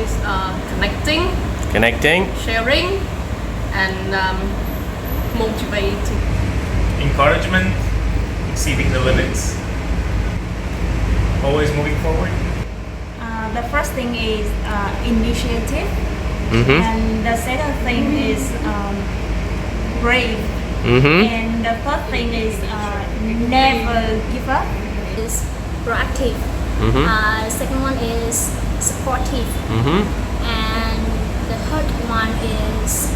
is connecting, sharing, and motivating. Encouragement, exceeding the limits, always moving forward. The first thing is initiative, and the second thing is brave, and the third thing is never give up. Is proactive. Second one is supportive. And the third one is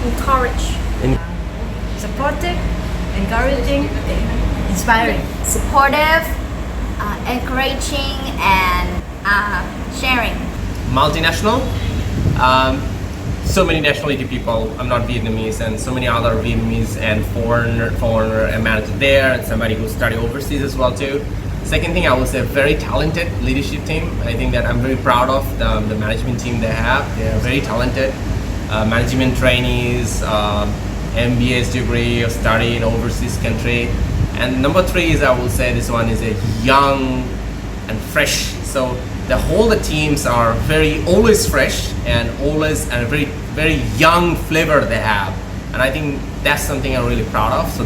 encourage. Supportive, encouraging, inspiring. Supportive, encouraging, and sharing. Multinational. So many nationality people. I'm not Vietnamese, and so many other Vietnamese and foreigner and manager there, and somebody who studied overseas as well too. Second thing, I would say very talented leadership team. I think that I'm very proud of the management team they have. They are very talented. Management trainees, MBA's degree, study in overseas country. And number three is, I will say this one is a young and fresh. So the teams are always fresh and always and very young flavor they have. And I think that's something I'm really proud of. So